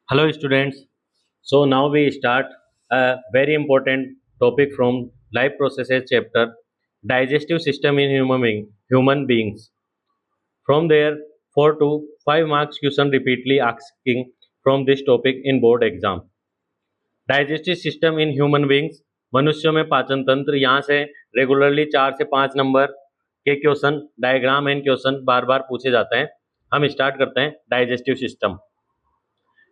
Hello, students. So now we start a very important topic from life processes chapter, digestive system in human beings. From there, 4 to 5 marks question repeatedly asking from this topic in board exam. Digestive system in human beings, मनुष्यों में पाचन तंत्र, यहाँ से regularly 4 से 5 number के question diagram and question बार बार पूछे जाते हैं। हम स्टार्ट करते हैं digestive system.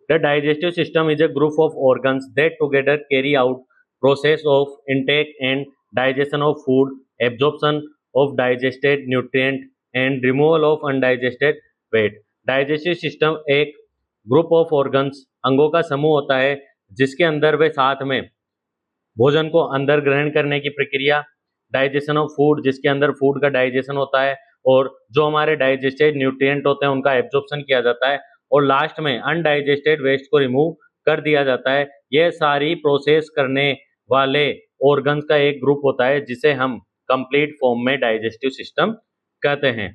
The digestive system is a group of organs that together carry out process of intake and digestion of food, absorption of digested nutrient and removal of undigested weight. Digestive system एक group of organs अंगों का समूह होता है जिसके अंदर वे साथ में भोजन को अंदर ग्रहण करने की प्रक्रिया, डाइजेशन ऑफ फूड जिसके अंदर फूड का डाइजेशन होता है और जो हमारे डाइजेस्टेड न्यूट्रिएंट होते हैं उनका एब्जॉर्प्शन किया जाता है और लास्ट में अनडाइजेस्टेड वेस्ट को रिमूव कर दिया जाता है। यह सारी प्रोसेस करने वाले ऑर्गन्स का एक ग्रुप होता है जिसे हम कंप्लीट फॉर्म में डाइजेस्टिव सिस्टम कहते हैं।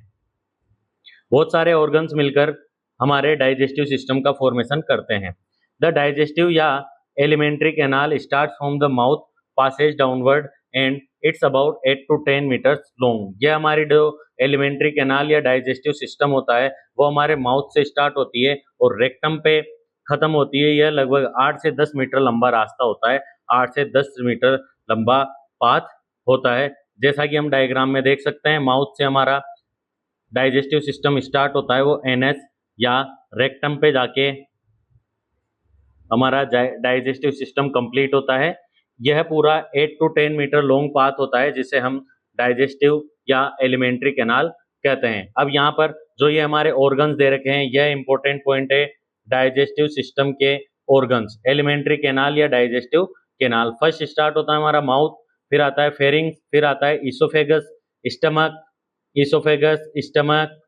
बहुत सारे ऑर्गन्स मिलकर हमारे डाइजेस्टिव सिस्टम का फॉर्मेशन करते हैं। द डाइजेस्टिव या alimentary canal start from the mouth, passage downward and it's about 8 to 10 meters long. ये हमारी जो एलिमेंट्री कैनाल या डाइजेस्टिव सिस्टम होता है वो हमारे माउथ से स्टार्ट होती है और रेक्टम पे खत्म होती है। यह लगभग 8 से 10 मीटर लंबा रास्ता होता है, 8 से 10 मीटर लंबा पाथ होता है। जैसा कि हम डायग्राम में देख सकते हैं, माउथ से हमारा डाइजेस्टिव सिस्टम स्टार्ट होता है, वो एनएस या रेक्टम पे जाके हमारा डाइजेस्टिव सिस्टम कंप्लीट होता है। यह पूरा 8 to 10 मीटर लॉन्ग पाथ होता है जिसे हम डाइजेस्टिव या एलिमेंट्री कैनाल कहते हैं। अब यहाँ पर जो ये हमारे ऑर्गन्स दे रखे हैं, यह इंपॉर्टेंट पॉइंट है डाइजेस्टिव सिस्टम के ऑर्गन्स, एलिमेंट्री कैनाल या डाइजेस्टिव कैनाल। फर्स्ट स्टार्ट होता है हमारा माउथ, फिर आता है फेरिंग्स, फिर आता है इसोफेगस, स्टमक,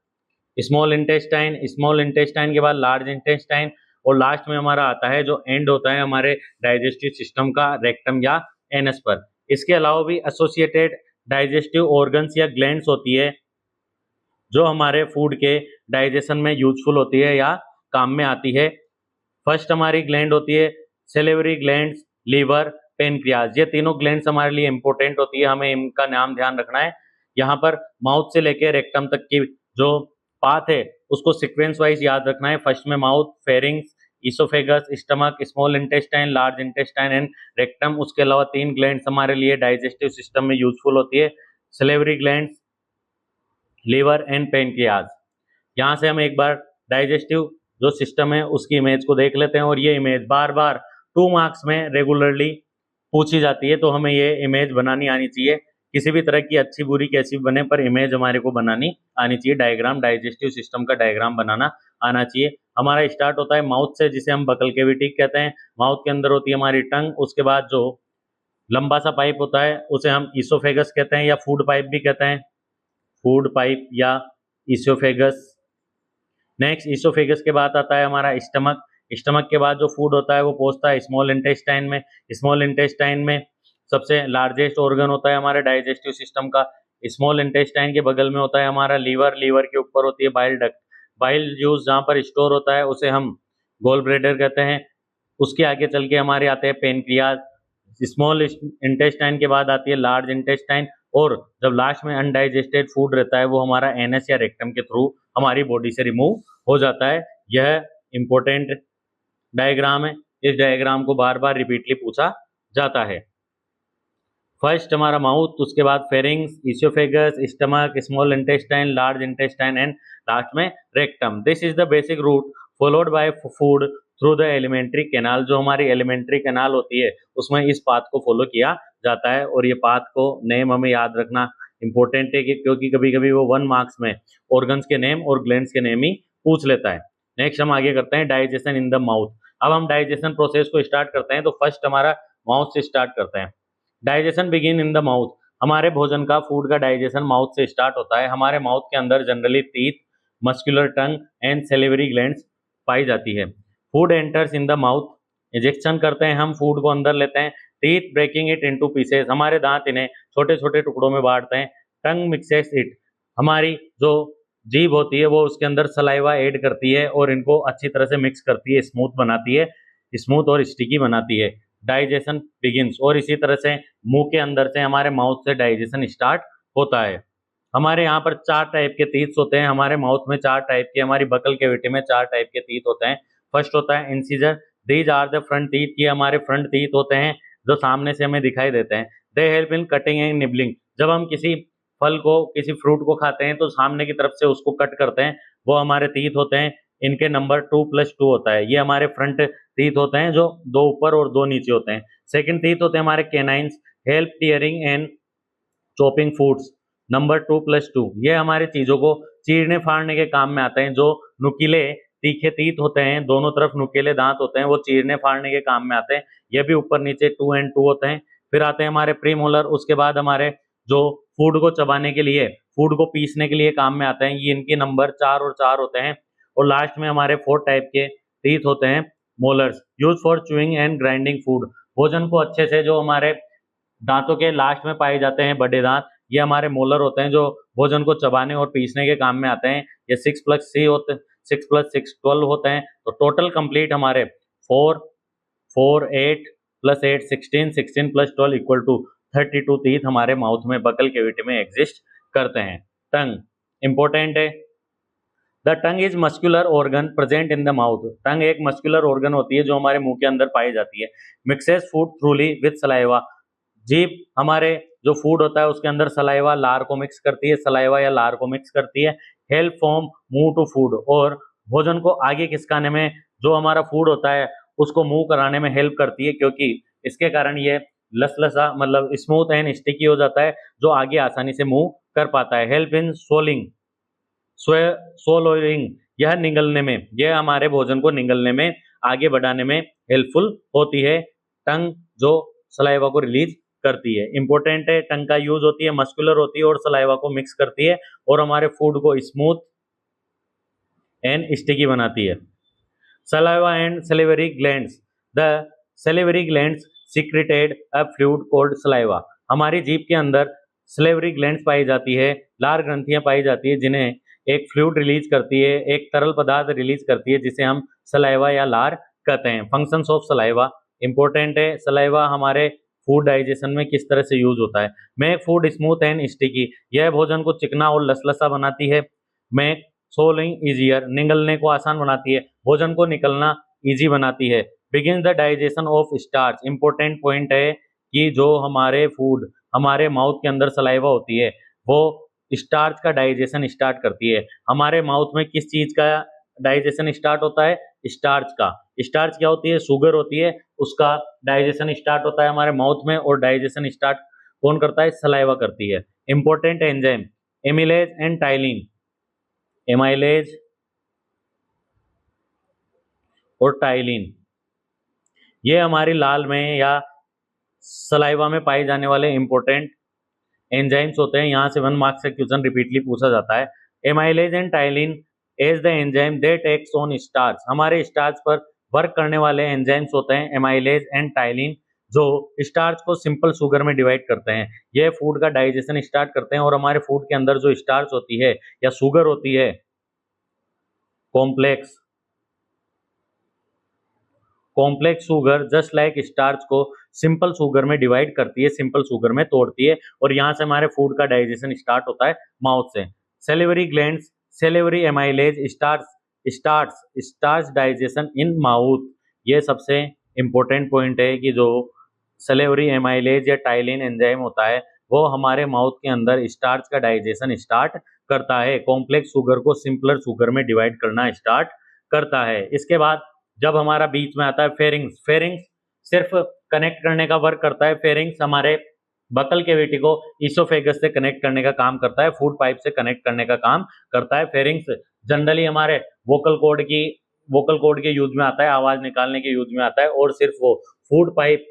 स्मॉल इंटेस्टाइन के बाद लार्ज इंटेस्टाइन और लास्ट में हमारा आता है जो एंड होता है हमारे डाइजेस्टिव सिस्टम का, रेक्टम या एनस पर। इसके अलावा भी एसोसिएटेड डाइजेस्टिव ऑर्गन्स या ग्लैंड्स होती है जो हमारे फूड के डाइजेशन में यूजफुल होती है या काम में आती है। फर्स्ट हमारी ग्लैंड होती है सेलेवरी ग्लैंड्स, लीवर, पेनक्रियाज। ये तीनों ग्लैंड्स हमारे लिए इंपॉर्टेंट होती है, हमें इनका नाम ध्यान रखना है। यहाँ पर माउथ से लेकर रेक्टम तक की जो पाथ है उसको सीक्वेंस वाइज याद रखना है। फर्स्ट में mouth, pharynx, oesophagus, stomach, small intestine, large intestine and rectum. उसके अलावा 3 ग्लैंड्स हमारे लिए डाइजेस्टिव सिस्टम में यूजफुल होती है, salivary glands, liver and pancreas. यहाँ से हम एक बार डाइजेस्टिव जो सिस्टम है उसकी इमेज को देख लेते हैं और ये इमेज बार बार 2 मार्क्स में रेगुलरली पूछी जाती है, तो हमें ये इमेज बनानी आनी चाहिए। किसी भी तरह की अच्छी बुरी कैसी बने पर इमेज हमारे को बनानी आनी चाहिए। डायग्राम, डाइजेस्टिव सिस्टम का डायग्राम बनाना आना चाहिए। हमारा स्टार्ट होता है माउथ से जिसे हम बकल कैविटी कहते हैं। माउथ के अंदर होती है हमारी टंग, उसके बाद जो लंबा सा पाइप होता है उसे हम इसोफेगस कहते हैं या फूड पाइप भी कहते हैं, फूड पाइप या इसोफेगस। नेक्स्ट इसोफेगस के बाद आता है हमारा स्टमक। स्टमक के बाद जो फूड होता है वो पहुंचता है स्मॉल इंटेस्टाइन में। स्मॉल इंटेस्टाइन में सबसे लार्जेस्ट ऑर्गन होता है हमारे डाइजेस्टिव सिस्टम का। स्मॉल इंटेस्टाइन के बगल में होता है हमारा लीवर, लीवर के ऊपर होती है बाइल डक्ट। बाइल जूस जहाँ पर स्टोर होता है उसे हम गोल ब्लैडर कहते हैं। उसके आगे चल के हमारे आते हैं पेनक्रियाज। स्मॉल इंटेस्टाइन के बाद आती है लार्ज इंटेस्टाइन और जब लास्ट में अनडाइजेस्टेड फूड रहता है वो हमारा एनएस या रेक्टम के थ्रू हमारी बॉडी से रिमूव हो जाता है। यह इंपॉर्टेंट डायग्राम है, इस डायग्राम को बार बार रिपीटली पूछा जाता है। फर्स्ट हमारा माउथ, उसके बाद pharynx, oesophagus, stomach, small intestine, large intestine and last में rectum. This is the basic route followed by food through the alimentary canal. जो हमारी एलिमेंट्री कैनाल होती है उसमें इस पाथ को फॉलो किया जाता है और ये पाथ को नेम हमें याद रखना इंपॉर्टेंट है क्योंकि कभी कभी वो 1 मार्क्स में ऑर्गन्स के नेम और ग्लैंड्स के नेम ही पूछ लेता है। नेक्स्ट हम आगे करते हैं डाइजेशन इन द माउथ। अब हम डाइजेशन प्रोसेस को स्टार्ट करते हैं, तो फर्स्ट हमारा माउथ से स्टार्ट करते हैं। Digestion begin in the mouth. हमारे भोजन का, फूड का डाइजेशन माउथ से स्टार्ट होता है। हमारे माउथ के अंदर generally teeth, muscular tongue and salivary glands पाई जाती है। Food enters in the mouth. Ingestion करते हैं हम, फूड को अंदर लेते हैं। Teeth breaking it into pieces. हमारे दांत इन्हें छोटे छोटे टुकड़ों में बांटते हैं। Tongue mixes it. हमारी जो जीभ होती है वो उसके अंदर सलाइवा ऐड करती है और इनको अच्छी तरह से मिक्स करती है, स्मूथ बनाती है, स्मूथ और स्टिकी बनाती है। डाइजेशन बिगिंस, और इसी तरह से मुंह के अंदर से हमारे माउथ से डाइजेशन स्टार्ट होता है। हमारे यहाँ पर 4 टाइप के टीथ होते हैं, हमारे माउथ में 4 टाइप के, हमारी बकल कैविटी में 4 टाइप के टीथ होते हैं। फर्स्ट होता है incisor, these are the front teeth, ये हमारे फ्रंट टीथ होते हैं जो सामने से हमें दिखाई देते हैं। They help in cutting and nibbling, जब हम किसी फल को, किसी फ्रूट को खाते हैं तो सामने की तरफ से उसको कट करते हैं, वो हमारे टीथ होते हैं। इनके नंबर 2+2 होता है, ये हमारे फ्रंट टीथ होते हैं जो 2 ऊपर और 2 नीचे होते हैं। सेकंड टीथ होते हैं हमारे canines, help tearing and chopping foods, number 2+2, ये हमारी चीजों को चीरने फाड़ने के काम में आते हैं। जो नुकीले तीखे तीत होते हैं, दोनों तरफ नुकीले दांत होते हैं, वो चीरने फाड़ने के काम में आते हैं। ये भी ऊपर नीचे 2 and 2 होते हैं। फिर आते हैं हमारे प्रीमोलर, उसके बाद हमारे जो फूड को चबाने के लिए, फूड को पीसने के लिए काम में आते हैं, ये इनके नंबर 4 और 4 होते हैं। और लास्ट में हमारे 4 टाइप के टीथ होते हैं, molars, use for chewing and grinding food, भोजन को अच्छे से, जो हमारे दांतों के लास्ट में पाए जाते हैं बड़े दांत, ये हमारे मोलर होते हैं जो भोजन को चबाने और पीसने के काम में आते हैं। ये 6+6 12 होते हैं। तो टोटल कंप्लीट हमारे 4 4 8 + 8 16, 16 + 12 = 32 टीथ हमारे माउथ में, बकल कैविटी में एग्जिस्ट करते हैं। टंग इंपॉर्टेंट है। The tongue is muscular organ present in the mouth, tongue एक मस्कुलर ऑर्गन होती है जो हमारे मुंह के अंदर पाई जाती है। मिक्सेस फूड थ्रूली विद सलाइवा, जीभ हमारे जो फूड होता है उसके अंदर सलाइवा, लार को मिक्स करती है, सलाइवा या लार को मिक्स करती है। हेल्प फ्रॉम मुंह टू फूड, और भोजन को आगे खिसकाने में, जो हमारा फूड होता है उसको मुंह कराने में हेल्प करती है, क्योंकि इसके कारण ये लसलसा, मतलब स्मूथ एंड स्टिकी हो जाता है, जो आगे आसानी से मुंह कर पाता है। हेल्प इन सोलिंग, सोलोइंग, यह निगलने में, यह हमारे भोजन को निगलने में, आगे बढ़ाने में हेल्पफुल होती है। टंग जो सलाइवा को रिलीज करती है, इंपॉर्टेंट है। टंग का यूज होती है, मस्कुलर होती है और सलाइवा को मिक्स करती है और हमारे फूड को स्मूथ एंड स्टिकी बनाती है। Saliva and salivary glands, the salivary glands secreted a fluid called saliva, हमारी जीभ के अंदर सलिवरी ग्लैंड्स पाई जाती है, लार ग्रंथियां पाई जाती है, जिन्हें एक फ्लूइड रिलीज करती है, एक तरल पदार्थ रिलीज करती है, जिसे हम सलाइवा या लार कहते हैं। फंक्शंस ऑफ सलाइवा इंपॉर्टेंट है। सलाइवा हमारे फूड डाइजेशन में किस तरह से यूज होता है। Make food smooth and sticky, यह भोजन को चिकना और लसलसा बनाती है। मेक सोलिंग इजियर, निगलने को आसान बनाती है, भोजन को निकलना इजी बनाती है। Begin the digestion of starch, important point है कि जो हमारे फूड, हमारे माउथ के अंदर सलाइवा होती है, वो स्टार्च का डाइजेशन स्टार्ट करती है। हमारे माउथ में किस चीज का डाइजेशन स्टार्ट होता है? स्टार्च का। स्टार्च क्या होती है? शुगर होती है, उसका डाइजेशन स्टार्ट होता है हमारे माउथ में, और डाइजेशन स्टार्ट कौन करता है? सलाइवा करती है। Important enzyme amylase and ptyalin, amylase और टाइलिन, ये हमारी लाल में या सलाइवा में पाए जाने वाले इंपॉर्टेंट एंजाइम्स होते हैं। यहाँ से 1 मार्क्स से क्वेश्चन रिपीटली पूछा जाता है। Amylase and ptyalin as the enzyme that acts on starch, हमारे स्टार्च पर वर्क करने वाले एंजाइम्स होते हैं एमाइलेज एंड टाइलिन, जो स्टार्च को सिंपल शुगर में डिवाइड करते हैं। ये फूड का डाइजेशन स्टार्ट करते हैं, और हमारे फूड के अंदर जो स्टार्च होती है या शुगर होती है, complex sugar just like starch को सिंपल शुगर में डिवाइड करती है, सिंपल शुगर में तोड़ती है, और यहाँ से हमारे फूड का डाइजेशन स्टार्ट होता है माउथ से। Salivary glands, salivary amylase starch digestion in mouth, ये सबसे इंपॉर्टेंट पॉइंट है कि जो सेलिवरी एमाइलेज या टाइलिन एंजाइम होता है, वो हमारे माउथ के अंदर स्टार्च का डाइजेशन स्टार्ट करता है, कॉम्प्लेक्स शुगर को सिंपलर शुगर में डिवाइड करना स्टार्ट करता है। इसके बाद जब हमारा बीच में आता है फेरिंग्स, फेरिंग्स सिर्फ कनेक्ट करने का वर्क करता है। फेरिंग्स हमारे बकल कैविटी को इसोफेगस से कनेक्ट करने का काम करता है, फूड पाइप से कनेक्ट करने का काम करता है। फेरिंग्स जनरली हमारे वोकल कॉर्ड के यूज में आता है, आवाज निकालने के यूज में आता है, और सिर्फ वो फूड पाइप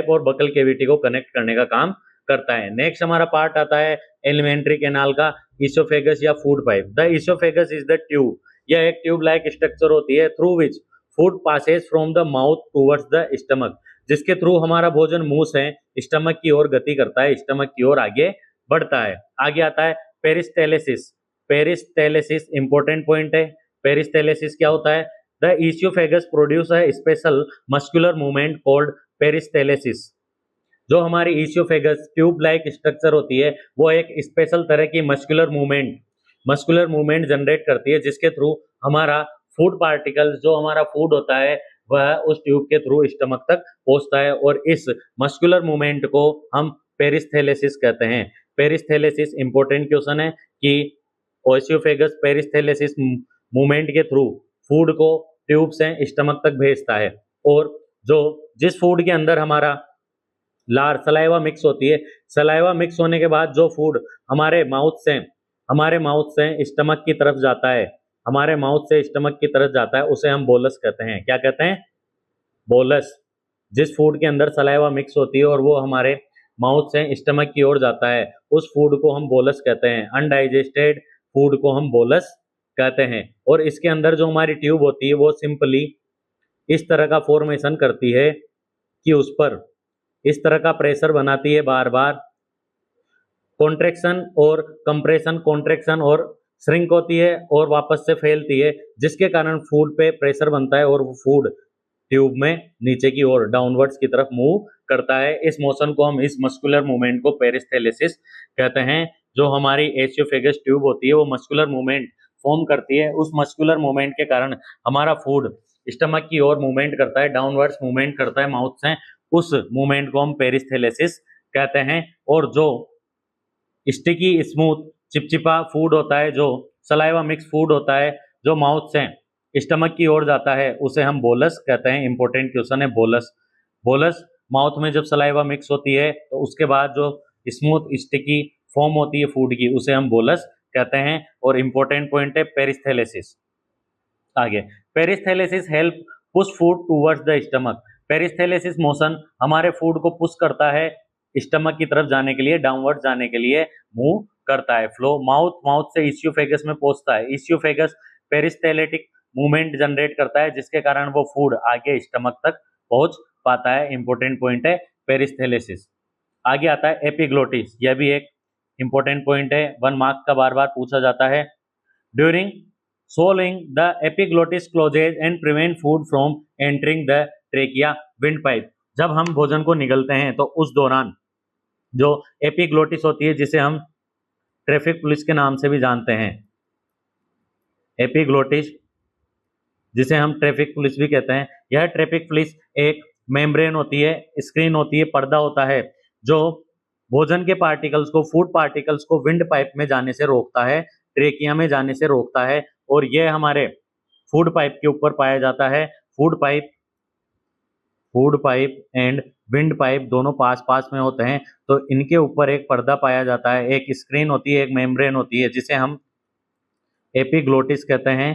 और बकल कैविटी को कनेक्ट करने का काम करता है। नेक्स्ट हमारा पार्ट आता है एलिमेंट्री कैनाल का, इसोफेगस या food pipe. The oesophagus is the tube, यह एक ट्यूब लाइक स्ट्रक्चर होती है through which food passes from the mouth towards the stomach, जिसके थ्रू हमारा भोजन मुंह से स्टमक की ओर गति करता है, स्टमक की ओर आगे बढ़ता है। आगे आता है पेरिस्टेलिसिस, पेरिस्टेलिसिस इंपॉर्टेंट पॉइंट है। पेरिस्टेलिसिस क्या होता है? The oesophagus produce a special muscular movement called peristalsis. जो हमारी इसियोफेगस ट्यूब लाइक स्ट्रक्चर होती है वो एक स्पेशल तरह की मस्कुलर मूवमेंट जनरेट करती है, जिसके थ्रू हमारा फूड पार्टिकल, जो हमारा फूड होता है वह उस ट्यूब के थ्रू स्टमक तक पहुंचता है, और इस मस्कुलर मूवमेंट को हम पेरिस्थेलेसिस कहते हैं। पेरिस्थेलेसिस इंपॉर्टेंट क्वेश्चन है कि ओएसियोफेगस पेरिस्थेलेसिस मूवमेंट के थ्रू फूड को ट्यूब से स्टमक तक भेजता है, और जो जिस फूड के अंदर हमारा लार सलाइवा मिक्स होती है, सलाइवा मिक्स होने के बाद जो फूड हमारे माउथ से स्टमक की तरफ जाता है, हमारे माउथ से स्टमक की तरफ जाता है, उसे हम बोलस कहते हैं। क्या कहते हैं? बोलस। जिस फूड के अंदर सलाइवा मिक्स होती है और वो हमारे माउथ से स्टमक की ओर जाता है, उस फूड को हम बोलस कहते हैं। अनडाइजेस्टेड फूड को हम बोलस कहते हैं। और इसके अंदर जो हमारी ट्यूब होती है वो सिंपली इस तरह का फॉर्मेशन करती है कि उस पर इस तरह का प्रेशर बनाती है, बार बार कॉन्ट्रैक्शन और कंप्रेशन, कॉन्ट्रैक्शन और श्रिंक होती है और वापस से फैलती है, जिसके कारण फूड पे प्रेशर बनता है और वो फूड ट्यूब में नीचे की ओर डाउनवर्ड्स की तरफ मूव करता है। इस मोशन को हम, इस मस्कुलर मूवमेंट को पेरिस्थेलेसिस कहते हैं। जो हमारी एसियोफेगस ट्यूब होती है वो मस्कुलर मूवमेंट फॉर्म करती है। उस मस्कुलर मूवमेंट के कारण हमारा फूड स्टमक की ओर मूवमेंट करता है, डाउनवर्ड्स मूवमेंट करता है माउथ से, उस मूवमेंट को हम पेरिस्थेलेसिस कहते हैं। और जो स्टिकी स्मूथ चिपचिपा फूड होता है, जो सलाइवा मिक्स फूड होता है, जो माउथ से स्टमक की ओर जाता है, उसे हम बोलस कहते हैं। इंपॉर्टेंट क्वेश्चन है बोलस। बोलस माउथ में जब सलाइवा मिक्स होती है तो उसके बाद जो स्मूथ स्टिकी फॉर्म होती है फूड की, उसे हम बोलस कहते हैं। और इंपॉर्टेंट पॉइंट है पेरिस्थेलेसिस। आगे, peristalsis help push food towards the stomach. Peristalsis motion हमारे फूड को पुश करता है स्टमक की तरफ जाने के लिए, डाउनवर्ड जाने के लिए मूव करता है। फ्लो माउथ से इसियोफेगस में पहुंचता है। इसियोफेगस पेरिस्थेलेटिक मूवमेंट जनरेट करता है, जिसके कारण वो फूड आगे स्टमक तक पहुंच पाता है। इंपॉर्टेंट पॉइंट है पेरिस्थेलेसिस। आगे आता है एपिग्लोटिस। यह भी एक इंपॉर्टेंट पॉइंट है, 1 मार्क का बार बार पूछा जाता है। During swallowing the epiglottis closes and prevent food from entering the trachea windpipe। जब हम भोजन को निगलते हैं तो उस दौरान जो एपिग्लोटिस होती है, जिसे हम ट्रैफिक पुलिस के नाम से भी जानते हैं, एपिग्लोटिस जिसे हम ट्रैफिक पुलिस भी कहते हैं, यह ट्रैफिक पुलिस एक मेम्ब्रेन होती है, स्क्रीन होती है, पर्दा होता है, जो भोजन के पार्टिकल्स को, फूड पार्टिकल्स को विंड पाइप में जाने से रोकता है, ट्रेकिया में जाने से रोकता है। और यह हमारे फूड पाइप के ऊपर पाया जाता है। Food pipe and wind pipe दोनों पास पास में होते हैं, तो इनके ऊपर एक पर्दा पाया जाता है, एक स्क्रीन होती है, एक मेम्ब्रेन होती है, जिसे हम एपिग्लोटिस कहते हैं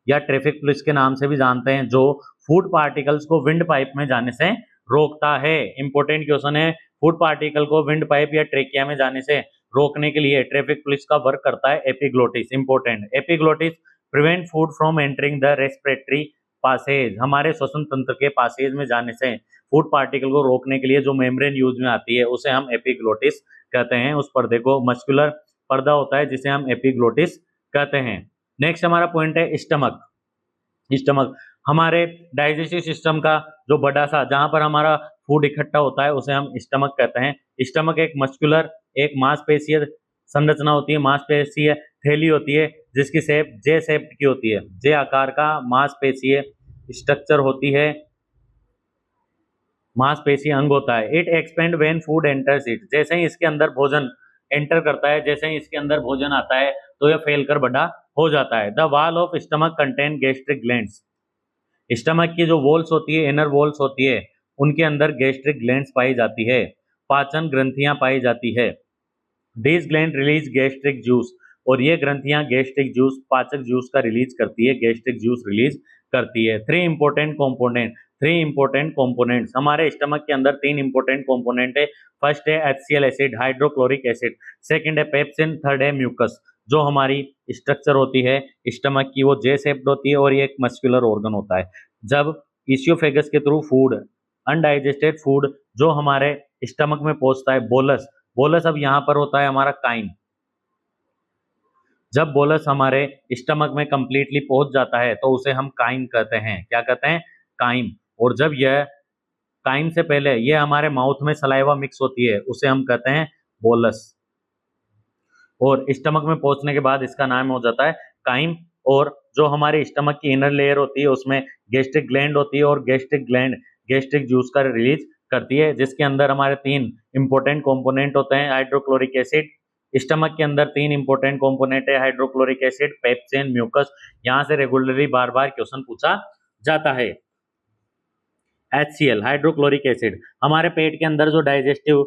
या ट्रैफिक पुलिस के नाम से भी जानते हैं, जो फूड पार्टिकल्स को विंड पाइप में जाने से रोकता है। इंपॉर्टेंट क्वेश्चन है, फूड पार्टिकल को विंड पाइप या ट्रेकिया में जाने से रोकने के लिए ट्रैफिक पुलिस का वर्क करता है epiglottis. Important, epiglottis prevent food from entering the respiratory passage. हमारे श्वसन तंत्र के पासेज में जाने से फूड पार्टिकल को रोकने के लिए जो मेम्ब्रेन यूज में आती है, उसे हम एपिग्लोटिस कहते हैं। उस पर्दे को मस्कुलर पर्दा होता है, जिसे हम एपिग्लोटिस कहते हैं। नेक्स्ट हमारा पॉइंट है स्टमक। स्टमक हमारे डाइजेस्टिव सिस्टम का जो बड़ा सा, जहां पर हमारा फूड इकट्ठा होता है, उसे हम स्टमक कहते हैं। स्टमक एक मस्कुलर, एक मांसपेशीय संरचना होती है, मांसपेशीय थैली होती है, जिसकी शेप जे शेप की होती है, जे आकार का मांसपेशीय स्ट्रक्चर होती है, मांसपेशीय अंग होता है। It expand when food enters it. जैसे ही इसके अंदर भोजन एंटर करता है, जैसे ही इसके अंदर भोजन आता है, तो यह फैलकर बड़ा हो जाता है। The wall of stomach contain gastric glands. Stomach की जो वॉल्स होती है, इनर वॉल्स होती है, उनके अंदर गैस्ट्रिक ग्लैंड्स पाई जाती है, पाचन ग्रंथियां पाई जाती है। This gland release gastric juice. और ये ग्रंथियां गैस्ट्रिक जूस, पाचक जूस का रिलीज करती है, गैस्ट्रिक जूस रिलीज करती है। थ्री इंपॉर्टेंट कंपोनेंट्स हमारे स्टमक के अंदर 3 इंपॉर्टेंट कंपोनेंट है। फर्स्ट है HCl acid, hydrochloric acid. Second है पेप्सिन, थर्ड है म्यूकस। जो हमारी स्ट्रक्चर होती है स्टमक की, वो जे शेप्ड होती है और ये एक मस्कुलर ऑर्गन होता है। जब इसियोफेगस के थ्रू फूड, अनडाइजेस्टेड फूड जो हमारे स्टमक में पहुंचता है, बोलस अब यहाँ पर होता है हमारा काइन। जब बोलस हमारे स्टमक में कंप्लीटली पहुंच जाता है तो उसे हम काइम कहते हैं। क्या कहते हैं? काइम। और जब यह काइम से पहले ये हमारे माउथ में सलाइवा मिक्स होती है उसे हम कहते हैं बोलस। और स्टमक में पहुंचने के बाद इसका नाम हो जाता है काइम। और जो हमारी स्टमक की इनर लेयर होती है उसमें गैस्ट्रिक ग्लैंड होती है और गैस्ट्रिक ग्लैंड गैस्ट्रिक जूस का रिलीज करती है, जिसके अंदर हमारे 3 इंपॉर्टेंट कंपोनेंट होते हैं। हाइड्रोक्लोरिक एसिड, स्टमक के अंदर 3 इंपॉर्टेंट कंपोनेंट है, हाइड्रोक्लोरिक एसिड, पेप्सिन, म्यूकस। यहाँ से रेगुलरली बार बार क्वेश्चन पूछा जाता है। HCl हाइड्रोक्लोरिक एसिड, हमारे पेट के अंदर जो डाइजेस्टिव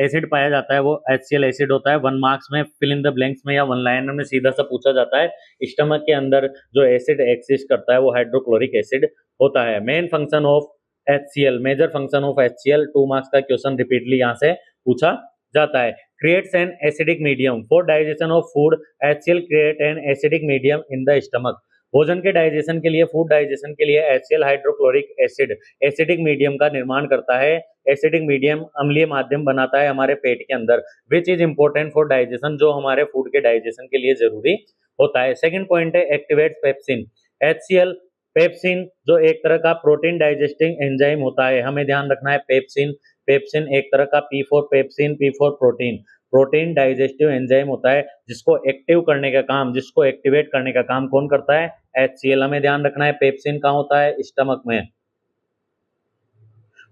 एसिड पाया जाता है वो HCl एसिड होता है। 1 मार्क्स में फिल इन द ब्लैंक्स में या 1 लाइनर में सीधा सा पूछा जाता है। स्टमक के अंदर जो एसिड एक्सिस्ट करता है वो हाइड्रोक्लोरिक एसिड होता है। Main function of HCl, major function of HCl, 2 marks का क्वेश्चन रिपीटली यहाँ से पूछा जाता है। Creates an acidic medium for digestion of food. HCl create an acidic medium in the stomach. भोजन के डाइजेशन के लिए, फूड डाइजेशन के लिए HCl hydrochloric acid acidic medium का निर्माण करता है। एसिडिक मीडियम अम्लीय माध्यम बनाता है हमारे पेट के अंदर, which is important for digestion, जो हमारे फूड के डाइजेशन के लिए जरूरी होता है। सेकंड पॉइंट है एक्टिवेट्स पेप्सिन। HCl पेप्सिन जो एक तरह का प्रोटीन डाइजेस्टिंग एंजाइम होता है, हमें ध्यान रखना है पेप्सिन। पेप्सिन एक तरह का P4 pepsin, P4 protein, protein digestive enzyme होता है जिसको एक्टिव करने का काम, जिसको एक्टिवेट करने का काम कौन करता है? HCl। हमें ध्यान रखना है पेप्सिन कहाँ होता है? स्टमक में।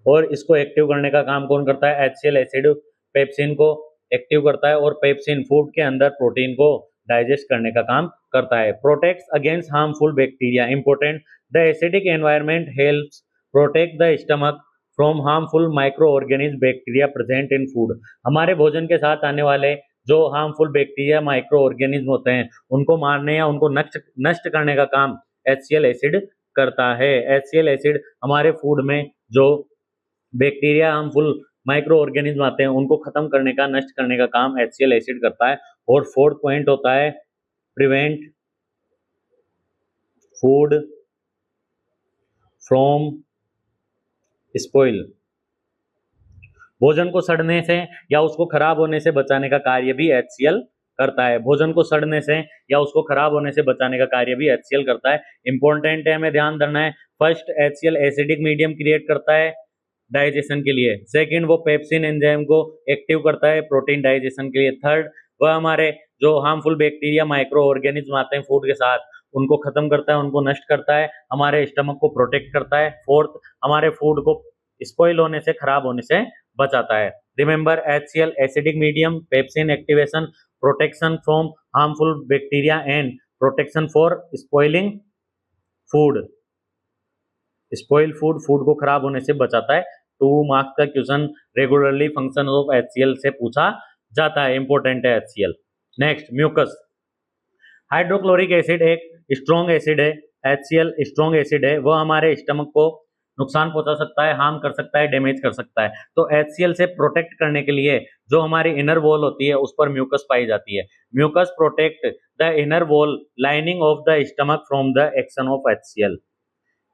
और इसको एक्टिव करने का काम कौन करता है? HCl एसिड पेप्सिन को एक्टिव करता है और पेप्सिन फूड के अंदर प्रोटीन को डाइजेस्ट करने का काम करता है। Protects against harmful bacteria, important. The acidic environment helps protect the stomach from harmful micro organism bacteria present in food. हमारे भोजन के साथ आने वाले जो हार्मफुल बैक्टीरिया माइक्रो ऑर्गेनिज्म होते हैं उनको मारने या उनको नष्ट करने का काम HCl एसिड करता है। HCl एसिड हमारे फूड में जो बैक्टीरिया हार्मफुल माइक्रो ऑर्गेनिज्म आते हैं उनको खत्म करने का, नष्ट करने का काम HCl एसिड करता है। और फोर्थ पॉइंट होता है प्रिवेंट फूड फ्रॉम स्पॉइल। भोजन को सड़ने से या उसको खराब होने से बचाने का कार्य भी HCl करता है। भोजन को सड़ने से या उसको खराब होने से बचाने का कार्य भी HCl करता है। इंपॉर्टेंट है, हमें ध्यान रखना है। First, HCl acidic medium create करता है डाइजेशन के लिए। सेकंड, वो पेप्सिन एंजाइम को एक्टिव करता है प्रोटीन डाइजेशन के लिए। थर्ड, वह हमारे जो हार्मफुल बैक्टीरिया माइक्रो ऑर्गेनिज्म आते हैं फूड के साथ उनको खत्म करता है, उनको नष्ट करता है, हमारे स्टमक को प्रोटेक्ट करता है। फोर्थ, हमारे फूड को स्पॉइल होने से, खराब होने से बचाता है। Remember, HCl acidic medium, pepsin activation, protection from harmful bacteria and protection for spoiling food. Spoil food, food को खराब होने से बचाता है। 2 मार्क्स का question regularly function of HCl से पूछा जाता है, इंपॉर्टेंट है HCl। Next, mucus. Hydrochloric acid एक स्ट्रॉन्ग एसिड है। HCl स्ट्रॉन्ग एसिड है, वह हमारे स्टमक को नुकसान पहुंचा सकता है, हार्म कर सकता है, डैमेज कर सकता है। तो HCl से प्रोटेक्ट करने के लिए जो हमारी इनर वॉल होती है उस पर म्यूकस पाई जाती है। Mucus protect the inner wall lining of the stomach from the action of HCl।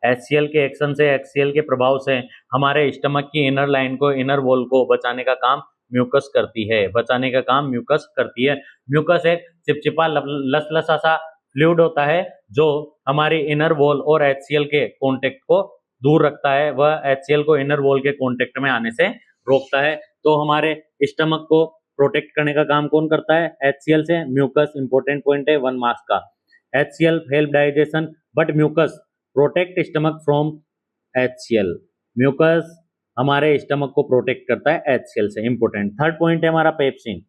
HCl के एक्शन से, HCl के प्रभाव से हमारे स्टमक की इनर लाइन को, इनर वॉल को बचाने का काम म्यूकस करती है, बचाने का काम म्यूकस करती है। म्यूकस एक चिपचिपा लसलसा सा फ्लूइड होता है जो हमारी इनर वॉल और HCl के कॉन्टेक्ट को दूर रखता है, वह HCl को इनर वॉल के कॉन्टेक्ट में आने से रोकता है। तो हमारे स्टमक को प्रोटेक्ट करने का काम कौन करता है? HCl से। म्यूकस इंपॉर्टेंट पॉइंट है 1 मार्क्स का। HCl help digestion but mucus protect stomach from HCl। Mucus हमारे स्टमक को प्रोटेक्ट करता है HCl से, इंपॉर्टेंट। थर्ड पॉइंट है हमारा पेप्सिन।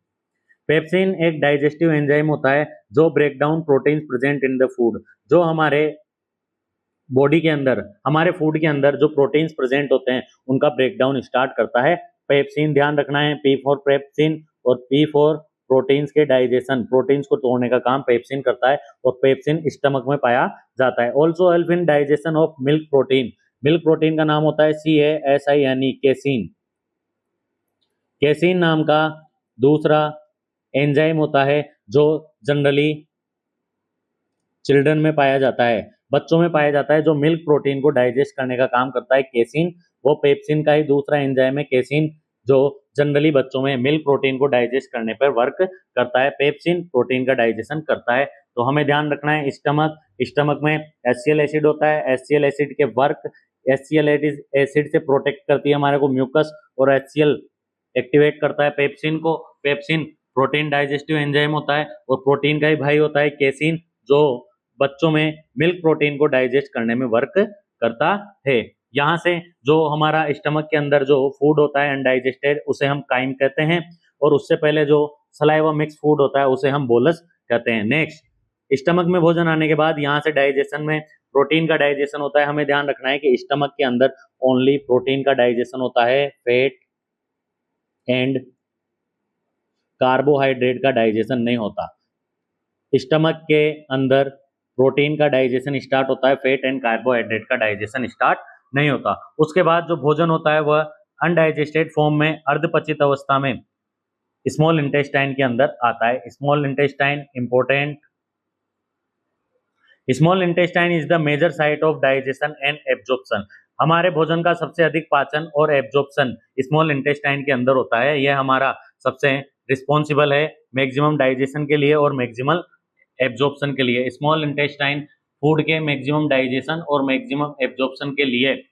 पेप्सिन एक डाइजेस्टिव एंजाइम होता है जो break down proteins present in the food. जो हमारे बॉडी के अंदर, हमारे फूड के अंदर जो प्रोटीन्स प्रेजेंट होते हैं उनका ब्रेकडाउन स्टार्ट करता है पेप्सिन। ध्यान रखना है, P4 पेप्सिन और P4 प्रोटीन्स के डाइजेशन, प्रोटीन्स को तोड़ने का काम पेप्सिन करता है और पेप्सिन स्टमक में पाया जाता है। Also help in digestion of milk protein. Milk protein का नाम होता है CASINE, केसिन। केसिन नाम का दूसरा एंजाइम होता है जो जनरली चिल्ड्रन में पाया जाता है, बच्चों में पाया जाता है, जो मिल्क प्रोटीन को डाइजेस्ट करने का काम करता है केसिन। वो पेप्सिन का ही दूसरा एंजाइम है केसिन। जो जनरली बच्चों में मिल्क प्रोटीन को डाइजेस्ट करने पर वर्क करता है। पेप्सिन प्रोटीन का डाइजेशन करता है। तो हमें ध्यान रखना है स्टमक में HCl एसिड होता है। HCl एसिड के वर्क, HCl एसिड से प्रोटेक्ट करती है हमारे को म्यूकस, और HCl एक्टिवेट करता है पेप्सिन को। पेप्सिन प्रोटीन डाइजेस्टिव एंजाइम होता है, और प्रोटीन का ही भाई होता है केसिन, जो बच्चों में मिल्क प्रोटीन को डाइजेस्ट करने में वर्क करता है। यहाँ से जो हमारा स्टमक के अंदर जो फूड होता है अनडाइजेस्टेड, उसे हम काइम कहते हैं, और उससे पहले जो सलाइवा मिक्स फूड होता है उसे हम बोलस कहते हैं। नेक्स्ट, स्टमक में भोजन आने के बाद यहाँ से डाइजेशन में प्रोटीन का डाइजेशन होता है। हमें ध्यान रखना है कि स्टमक के अंदर ओनली प्रोटीन का डाइजेशन होता है, फैट एंड कार्बोहाइड्रेट का डाइजेशन नहीं होता। स्टमक के अंदर प्रोटीन का डाइजेशन स्टार्ट होता है, फैट एंड कार्बोहाइड्रेट का डाइजेशन स्टार्ट नहीं होता। उसके बाद जो भोजन होता है वह अनडाइजेस्टेड फॉर्म में अर्धपचित अवस्था में स्मॉल इंटेस्टाइन के अंदर आता है। Small intestine important. Small intestine is the major site of digestion and absorption. हमारे भोजन का सबसे अधिक पाचन और एब्जॉर्प्शन स्मॉल इंटेस्टाइन के अंदर होता है। यह हमारा सबसे रिस्पॉन्सिबल है मैक्सिमम डाइजेशन के लिए और मैक्सिमम एब्जॉर्प्शन के लिए। स्मॉल इंटेस्टाइन फूड के मैक्सिमम डाइजेशन और मैक्सिमम एब्जॉर्प्शन के लिए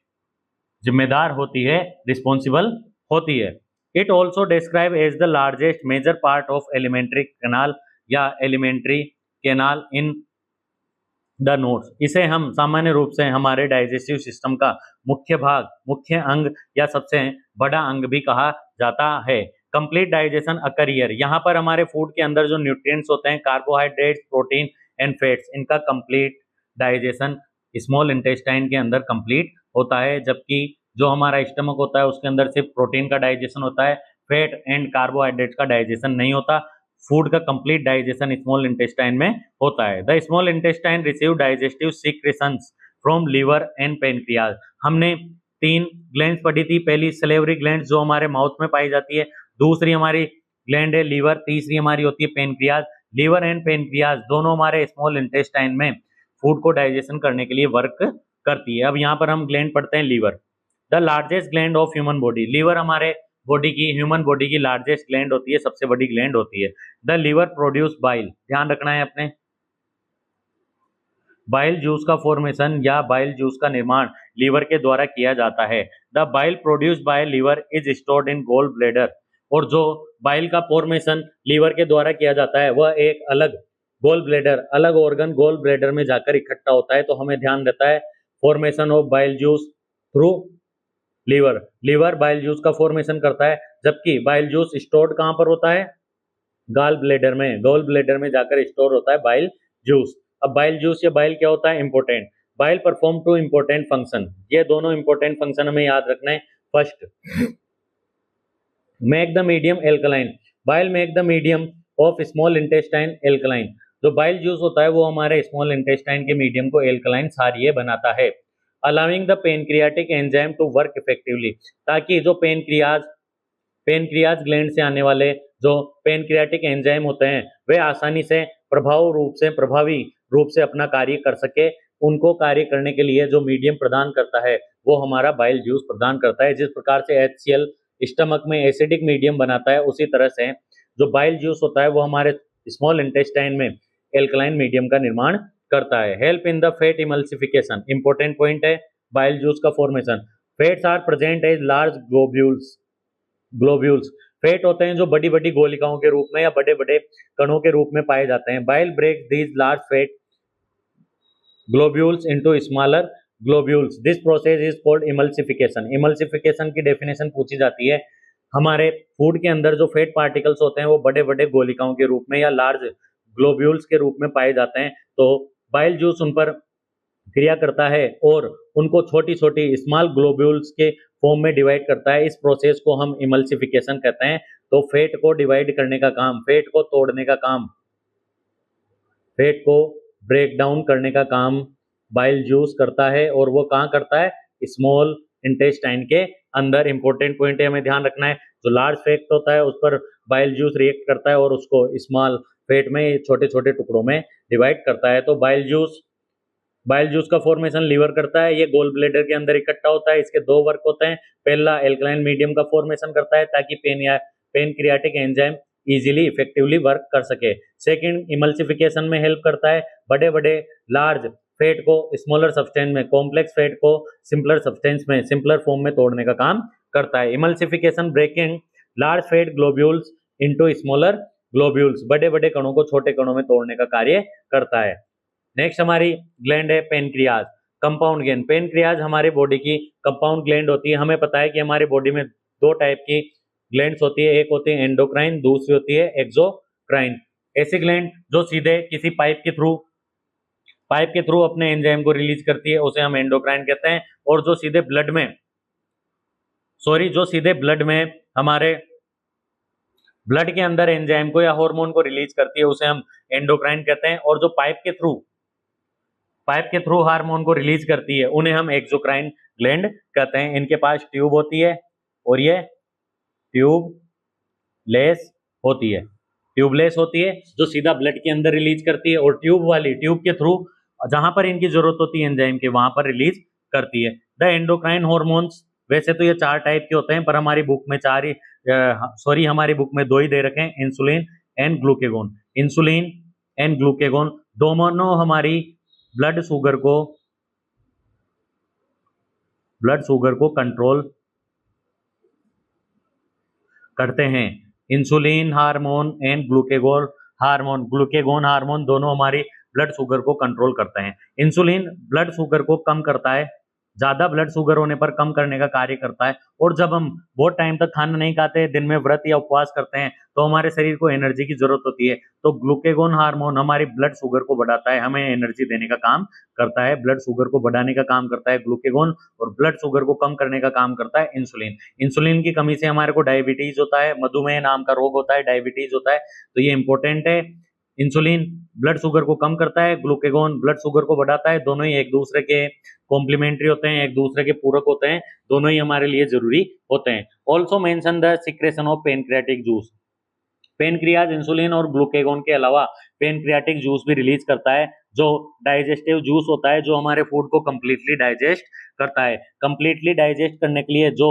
जिम्मेदार होती है, रिस्पॉन्सिबल होती है। It also describe as the largest major part of alimentary canal या alimentary canal in the notes. इसे हम सामान्य रूप से हमारे डाइजेस्टिव सिस्टम का मुख्य भाग, मुख्य अंग या सबसे बड़ा अंग भी कहा जाता है। Complete digestion occur here. यहाँ पर हमारे फूड के अंदर जो न्यूट्रिएंट्स होते हैं, कार्बोहाइड्रेट्स, प्रोटीन एंड फैट्स, इनका कंप्लीट डाइजेशन स्मॉल इंटेस्टाइन के अंदर कंप्लीट होता है, जबकि जो हमारा स्टमक होता है उसके अंदर सिर्फ प्रोटीन का डाइजेशन होता है, फैट एंड कार्बोहाइड्रेट्स का डाइजेशन नहीं होता। फूड का कंप्लीट डाइजेशन स्मॉल इंटेस्टाइन में होता है। The small intestine receive digestive secretions from liver and pancreas. हमने 3 ग्लैंड्स पढ़ी थी। पहली सलेवरी ग्लैंड जो हमारे माउथ में पाई जाती है, दूसरी हमारी ग्लैंड है लीवर, तीसरी हमारी होती है पेनक्रियाज। लीवर एंड पेनक्रियाज दोनों हमारे स्मॉल इंटेस्टाइन में फूड को डाइजेशन करने के लिए वर्क करती है। अब यहाँ पर हम ग्लैंड पढ़ते हैं liver. The largest gland of human body. Liver हमारे बॉडी की, ह्यूमन बॉडी की लार्जेस्ट ग्लैंड होती है, सबसे बड़ी ग्लैंड होती है। The liver produce bile. ध्यान रखना है अपने, बाइल जूस का फॉर्मेशन या बाइल जूस का निर्माण लीवर के द्वारा किया जाता है। The bile produce by liver is stored in gall bladder. और जो बाइल का फॉर्मेशन लीवर के द्वारा किया जाता है वह एक अलग गोल ब्लैडर, अलग ऑर्गन गोल ब्लैडर में जाकर इकट्ठा होता है। तो हमें ध्यान रहता है formation of bile juice through liver. Liver bile juice का फॉर्मेशन करता है, जबकि बाइल जूस स्टोर्ड कहां पर होता है? गॉल ब्लैडर में। गॉल ब्लैडर में जाकर स्टोर होता है बाइल जूस। अब बाइल जूस या बाइल क्या होता है? Important. Bile perform 2 important function. ये दोनों इंपॉर्टेंट फंक्शन हमें याद रखना है। First, make the medium alkaline. Bile make the medium of small intestine alkaline. जो बाइल जूस होता है वो हमारे स्मॉल इंटेस्टाइन के मीडियम को एल्कलाइन क्षारीय बनाता है। Allowing the pancreatic enzyme to work effectively. ताकि जो पेनक्रियाज ग्लैंड से आने वाले जो पेनक्रियाटिक एंजाइम होते हैं वे आसानी से प्रभावी रूप से अपना कार्य कर सके। उनको कार्य करने के लिए जो मीडियम प्रदान करता है वो हमारा बाइल जूस प्रदान करता है। जिस प्रकार से HCl स्टमक में एसिडिक मीडियम बनाता है, उसी तरह से जो बाइल जूस होता है वो हमारे स्मॉल इंटेस्टाइन में एल्कलाइन मीडियम का निर्माण करता है। Help in the fat emulsification. Important point है बाइल जूस का formation. Fats are present as large globules. Fat होते हैं जो बड़ी बड़ी गोलिकाओं के रूप में या बड़े बड़े कणों के रूप में पाए जाते हैं। Bile break these large fat globules into smaller globules. This process is called emulsification. Emulsification की डेफिनेशन पूछी जाती है। हमारे फूड के अंदर जो फैट पार्टिकल्स होते हैं वो बड़े बड़े गोलिकाओं के रूप में या लार्ज ग्लोब्यूल्स के रूप में पाए जाते हैं। तो बाइल जूस उन पर क्रिया करता है और उनको छोटी छोटी स्मॉल ग्लोब्यूल्स के फॉर्म में डिवाइड करता है। इस प्रोसेस को हम इमल्सिफिकेशन कहते हैं। तो फैट को डिवाइड करने का काम, फैट को तोड़ने का काम, फैट को ब्रेक डाउन करने का काम बाइल जूस करता है। और वो कहाँ करता है? स्मॉल इंटेस्टाइन के अंदर। इंपॉर्टेंट पॉइंट है, हमें ध्यान रखना है। जो लार्ज फैट होता है उस पर बाइल जूस रिएक्ट करता है और उसको स्मॉल फैट में छोटे छोटे टुकड़ों में डिवाइड करता है। तो बाइल जूस बाइल जूस का फॉर्मेशन लीवर करता है, ये गोल ब्लेडर के अंदर इकट्ठा होता है। इसके दो वर्क होते हैं, पहला एल्कलाइन मीडियम का फॉर्मेशन करता है ताकि pancreatic enzyme easily effectively work कर सके। सेकंड इमल्सिफिकेशन में हेल्प करता है, बड़े बड़े लार्ज फैट को स्मॉलर सब्सटेंस में, कॉम्प्लेक्स फैट को सिंपलर सब्सटेंस में, सिंपलर फॉर्म में तोड़ने का काम करता है। Emulsification breaking large fat globules into smaller globules, बड़े बड़े कणों को छोटे कणों में तोड़ने का कार्य करता है। नेक्स्ट हमारी ग्लैंड है पेनक्रियाज, कंपाउंड ग्लैंड। पेनक्रियाज हमारी बॉडी की कंपाउंड ग्लैंड होती है। हमें पता है कि हमारी बॉडी में दो टाइप की ग्लैंड्स होती है, एक होती है एंडोक्राइन, दूसरी होती है एक्सोक्राइन। ऐसी ग्लैंड जो सीधे किसी पाइप के थ्रू अपने एंजाइम को रिलीज करती है उसे हम एंडोक्राइन कहते हैं, और जो सीधे ब्लड में हमारे ब्लड के अंदर एंजाइम को या हार्मोन को रिलीज करती है उसे हम एंडोक्राइन कहते हैं, और जो पाइप के थ्रू हार्मोन को रिलीज करती है उन्हें हम एक्सोक्राइन ग्लैंड कहते हैं। इनके पास ट्यूब होती है और ये ट्यूबलेस होती है जो सीधा ब्लड के अंदर रिलीज करती है, और ट्यूब के थ्रू जहां पर इनकी जरूरत होती है एंजाइम के वहां पर रिलीज करती है। द एंडोक्राइन हार्मोन्स, वैसे तो ये 4 टाइप के होते हैं पर हमारी बुक में हमारी बुक में 2 ही दे रखे हैं, insulin and glucagon. Insulin and glucagon दोनों हमारी ब्लड शुगर को कंट्रोल करते हैं। Insulin hormone and glucagon hormone दोनों हमारी ब्लड शुगर को कंट्रोल करते हैं। इंसुलिन ब्लड शुगर को कम करता है, ज्यादा ब्लड शुगर होने पर कम करने का कार्य करता है, और जब हम बहुत टाइम तक खाना नहीं खाते, दिन में व्रत या उपवास करते हैं तो हमारे शरीर को एनर्जी की जरूरत होती है, तो ग्लूकेगोन हार्मोन हमारी ब्लड शुगर को बढ़ाता है, हमें एनर्जी देने का काम करता है। ब्लड शुगर को बढ़ाने का काम करता है ग्लूकेगोन, और ब्लड शुगर को कम करने का काम करता है इंसुलिन। इंसुलिन की कमी से हमारे को डायबिटीज होता है, मधुमेह नाम का रोग होता है, डायबिटीज होता है, तो ये इंपॉर्टेंट है। इंसुलिन ब्लड शुगर को कम करता है, ग्लूकेगोन ब्लड शुगर को बढ़ाता है, दोनों ही एक दूसरे के कॉम्प्लीमेंट्री होते हैं, एक दूसरे के पूरक होते हैं, दोनों ही हमारे लिए जरूरी होते हैं। Also mention the secretion of pancreatic juice. Pancreas insulin और ग्लूकेगोन के अलावा पेनक्रियाटिक जूस भी रिलीज करता है, जो डाइजेस्टिव जूस होता है, जो हमारे फूड को कंप्लीटली डाइजेस्ट करता है। कंप्लीटली डाइजेस्ट करने के लिए जो